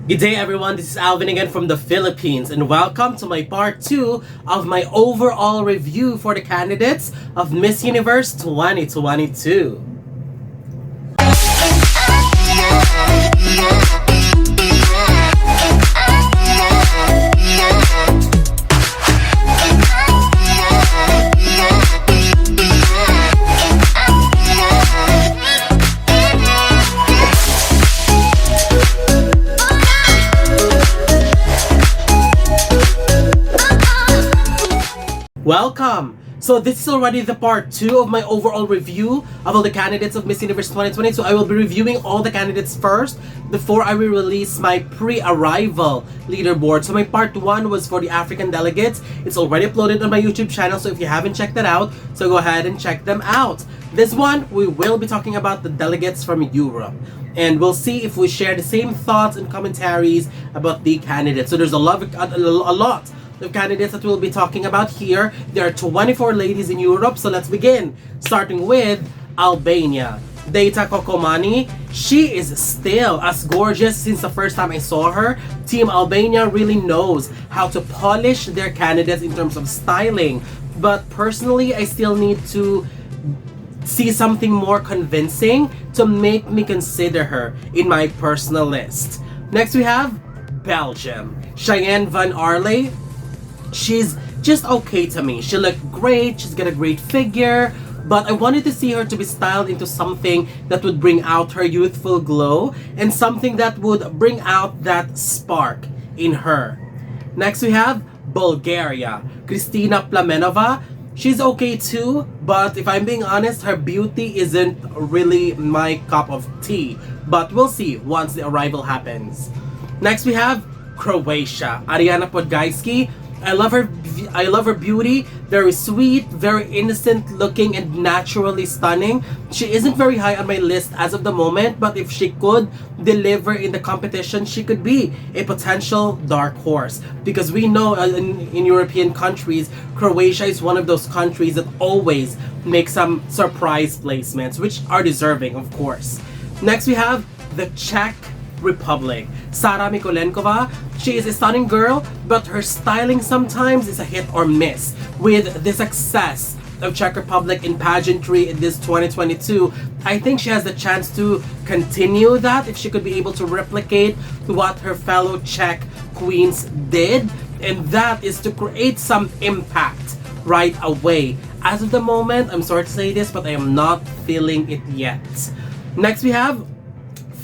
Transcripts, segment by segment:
Good day everyone, this is Alvin again from the Philippines and welcome to my part 2 of my overall review for the candidates of Miss Universe 2022. Welcome! So this is already the part 2 of my overall review of all the candidates of Miss Universe 2020. So I will be reviewing all the candidates first before I will release my pre-arrival leaderboard. So my part 1 was for the African delegates. It's already uploaded on my YouTube channel, so if you haven't checked that out, so go ahead and check them out. This one, we will be talking about the delegates from Europe. And we'll see if we share the same thoughts and commentaries about the candidates. So there's a lot of candidates that we'll be talking about here. There are 24 ladies in Europe, so let's begin. Starting with Albania. Deta Kokomani, she is still as gorgeous since the first time I saw her. Team Albania really knows how to polish their candidates in terms of styling. But personally, I still need to see something more convincing to make me consider her in my personal list. Next we have Belgium. Chayenne van Aarle. She's just okay to me. She looked great, she's got a great figure, but I wanted to see her to be styled into something that would bring out her youthful glow and something that would bring out that spark in her. Next we have Bulgaria. Kristina Plamenova. She's okay too, but if I'm being honest, her beauty isn't really my cup of tea. But we'll see once the arrival happens. Next we have Croatia. Arijana Podgajski. I love her beauty, very sweet, very innocent looking and naturally stunning. She isn't very high on my list as of the moment, but if she could deliver in the competition, she could be a potential dark horse. Because we know in European countries, Croatia is one of those countries that always make some surprise placements, which are deserving, of course. Next we have the Czech Republic. Sara Mikulenkova. She is a stunning girl, but her styling sometimes is a hit or miss. With the success of Czech Republic in pageantry in this 2022, I think she has the chance to continue that if she could be able to replicate what her fellow Czech queens did, and that is to create some impact right away. As of the moment, I'm sorry to say this, but I am not feeling it yet. Next we have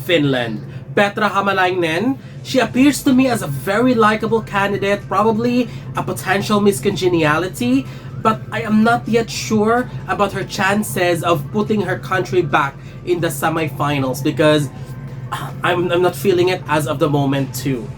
Finland. Petra Hamalainen. She appears to me as a very likable candidate, probably a potential Miss Congeniality, but I am not yet sure about her chances of putting her country back in the semifinals because I'm not feeling it as of the moment too.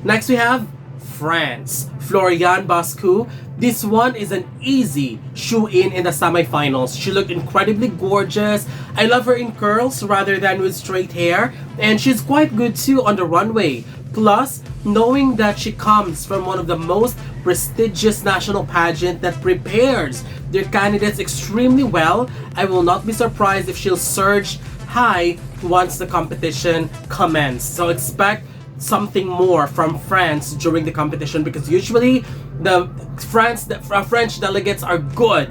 Next we have France. Floriane Bascou. This one is an easy shoe-in the semifinals. She looked incredibly gorgeous. I love her in curls rather than with straight hair. And she's quite good too on the runway. Plus, knowing that she comes from one of the most prestigious national pageant that prepares their candidates extremely well, I will not be surprised if she'll surge high once the competition commences. So expect something more from France during the competition because usually the French delegates are good,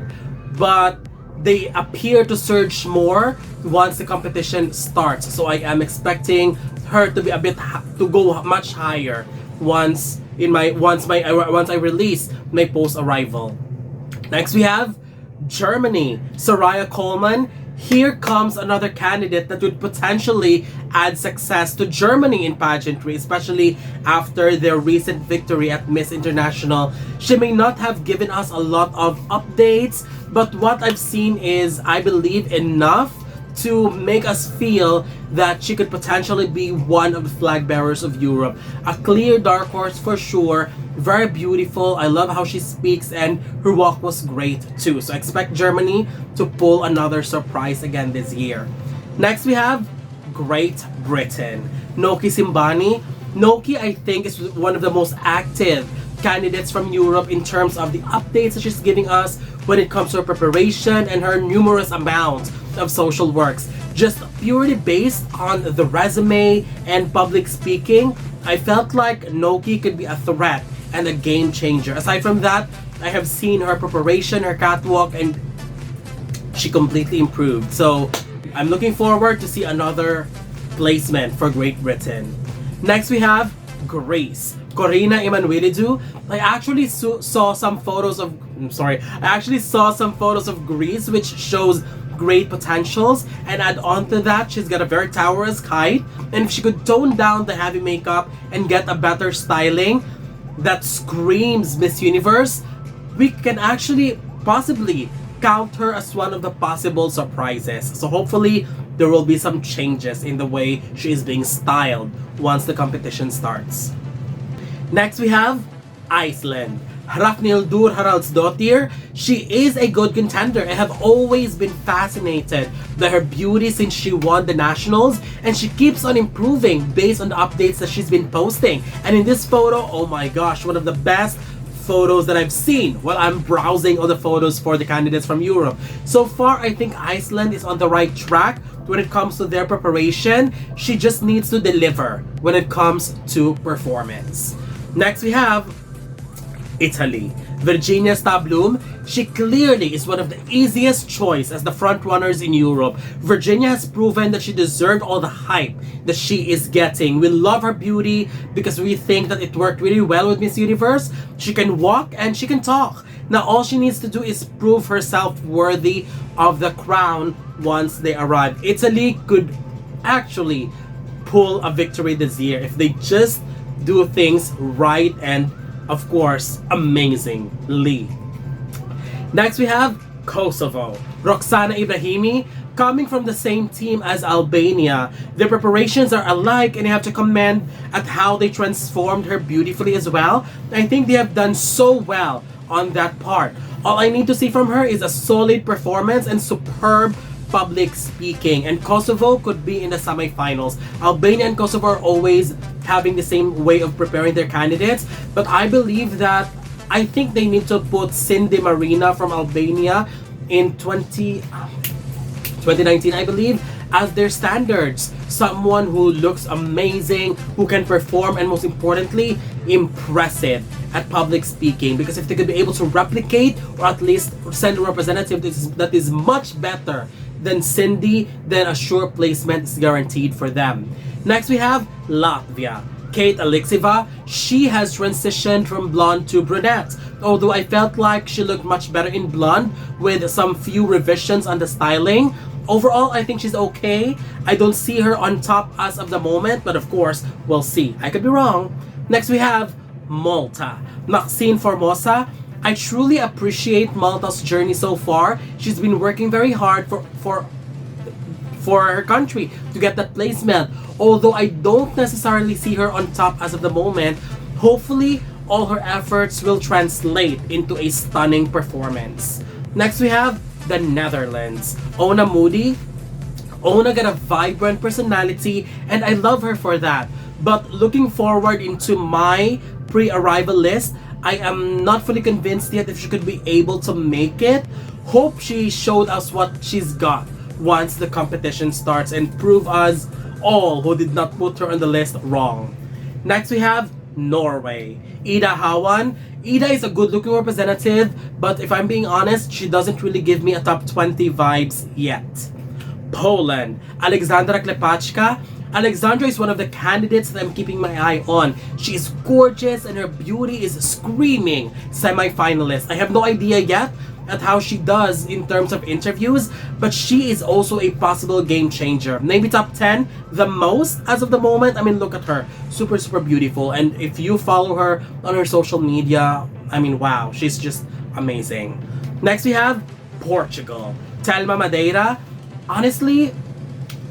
but they appear to surge more once the competition starts. So I am expecting her to be to go much higher once I release my post arrival. Next we have Germany. Soraya Kohlmann. Here comes another candidate that would potentially add success to Germany in pageantry, especially after their recent victory at Miss International. She may not have given us a lot of updates, but what I've seen is, I believe, enough to make us feel that she could potentially be one of the flag bearers of Europe. A clear dark horse for sure. Very beautiful. I love how she speaks and her walk was great too. So expect Germany to pull another surprise again this year. Next we have Great Britain. Noky Simbani. Noky, I think, is one of the most active candidates from Europe in terms of the updates that she's giving us when it comes to her preparation and her numerous amounts of social works. Just purely based on the resume and public speaking, I felt like Noky could be a threat and a game changer. Aside from that, I have seen her preparation, her catwalk, and she completely improved. So I'm looking forward to see another placement for Great Britain. Next we have Greece. Korina Emmanouilidou. I actually saw some photos of Greece, which shows great potentials, and add on to that, she's got a very towering height, and if she could tone down the heavy makeup and get a better styling that screams Miss Universe, we can actually possibly count her as one of the possible surprises. So hopefully there will be some changes in the way she is being styled once the competition starts. Next we have Iceland. Hrafnhildur Haraldsdottir. She is a good contender. I have always been fascinated by her beauty since she won the nationals, and she keeps on improving based on the updates that she's been posting. And in this photo, oh my gosh, one of the best photos that I've seen while I'm browsing all the photos for the candidates from Europe. So far, I think Iceland is on the right track when it comes to their preparation. She just needs to deliver when it comes to performance. Next we have Italy. Virginia Stablum. She clearly is one of the easiest choice as the front runners in Europe. Virginia has proven that she deserved all the hype that she is getting. We love her beauty because we think that it worked really well with Miss Universe. She can walk and she can talk. Now all she needs to do is prove herself worthy of the crown once they arrive. Italy could actually pull a victory this year if they just do things right and of course amazingly. Next we have Kosovo. Roxana Ibrahimi, coming from the same team as Albania. Their preparations are alike, and I have to commend at how they transformed her beautifully as well. I think they have done so well on that part. All I need to see from her is a solid performance and superb public speaking, and Kosovo could be in the semifinals. Albania and Kosovo are always having the same way of preparing their candidates, but I believe that I think they need to put Cindy Marina from Albania in 2019, I believe, as their standards. Someone who looks amazing, who can perform, and most importantly, impressive at public speaking. Because if they could be able to replicate or at least send a representative that is much better than Cindy, then a sure placement is guaranteed for them. Next we have Latvia. Kate Alexieva. She has transitioned from blonde to brunette, although I felt like she looked much better in blonde with some few revisions on the styling. Overall, I think she's okay. I don't see her on top as of the moment, but of course, we'll see. I could be wrong. Next we have Malta. Maxine Formosa. I truly appreciate Malta's journey so far. She's been working very hard for her country to get that placement. Although I don't necessarily see her on top as of the moment, hopefully all her efforts will translate into a stunning performance. Next we have the Netherlands. Ona Moody. Ona got a vibrant personality and I love her for that. But looking forward into my pre-arrival list, I am not fully convinced yet if she could be able to make it. Hope she showed us what she's got once the competition starts and prove us all who did not put her on the list wrong. Next we have Norway. Ida Hawan. Ida is a good looking representative, but if I'm being honest, she doesn't really give me a top 20 vibes yet. Poland. Alexandra Klepacka. Alexandra is one of the candidates that I'm keeping my eye on. She is gorgeous and her beauty is screaming semi-finalist. I have no idea yet at how she does in terms of interviews, but she is also a possible game changer. Maybe top 10 the most as of the moment. I mean, look at her. Super beautiful. And if you follow her on her social media, I mean, wow, she's just amazing. Next we have Portugal. Telma Madeira. Honestly,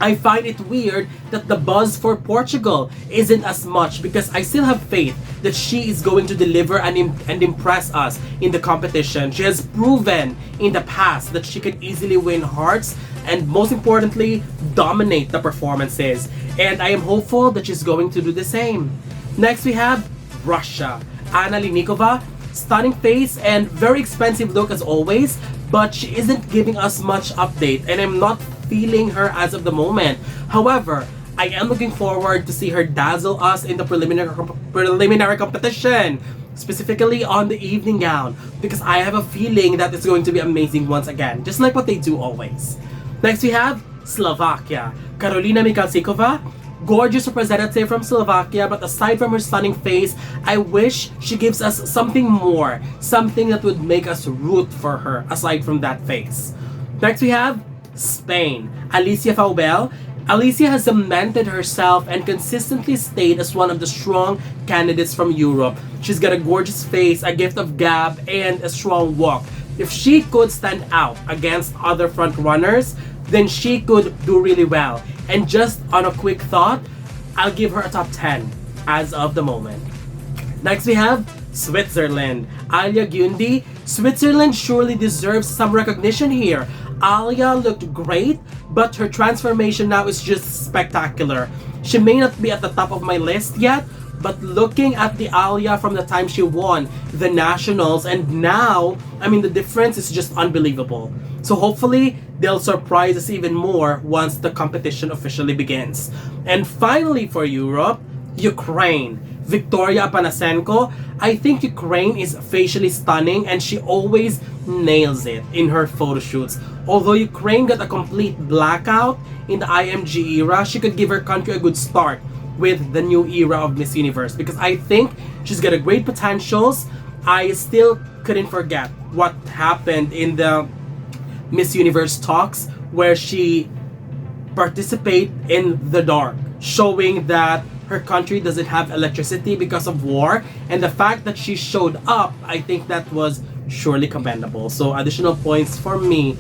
I find it weird that the buzz for Portugal isn't as much because I still have faith that she is going to deliver and impress us in the competition. She has proven in the past that she can easily win hearts and most importantly, dominate the performances. And I am hopeful that she's going to do the same. Next we have Russia. Anna Linikova. Stunning face and very expensive look as always, but she isn't giving us much update and I'm not feeling her as of the moment. However, I am looking forward to see her dazzle us in the preliminary competition, specifically on the evening gown, because I have a feeling that it's going to be amazing once again, just like what they do always. Next we have Slovakia. Karolina Mikalsikova, gorgeous representative from Slovakia, but aside from her stunning face, I wish she gives us something more, something that would make us root for her aside from that face. Next we have Spain. Alicia Faubel. Alicia has cemented herself and consistently stayed as one of the strong candidates from Europe. She's got a gorgeous face, a gift of gab, and a strong walk. If she could stand out against other front runners, then she could do really well. And just on a quick thought, I'll give her a top 10 as of the moment. Next we have Switzerland. Alia Gundi. Switzerland surely deserves some recognition here. Alia looked great, but her transformation now is just spectacular. She may not be at the top of my list yet, but looking at the Alia from the time she won the nationals and now, the difference is just unbelievable. So hopefully, they'll surprise us even more once the competition officially begins. And finally for Europe, Ukraine. Victoria Panasenko. I think Ukraine is facially stunning and she always nails it in her photo shoots. Although Ukraine got a complete blackout in the IMG era, she could give her country a good start with the new era of Miss Universe, because I think she's got a great potentials. I still couldn't forget what happened in the Miss Universe talks where she participated in the dark, showing that her country doesn't have electricity because of war, and the fact that she showed up, I think that was surely commendable. So additional points from me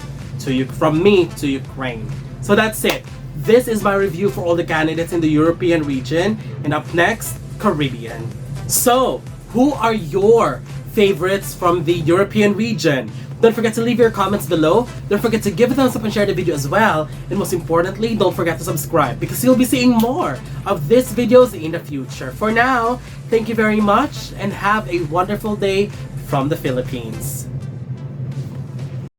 to Ukraine. So that's it. This is my review for all the candidates in the European region, and up next, Caribbean. So, who are your favorites from the European region? Don't forget to leave your comments below. Don't forget to give a thumbs up and share the video as well. And most importantly, don't forget to subscribe because you'll be seeing more of these videos in the future. For now, thank you very much and have a wonderful day from the Philippines.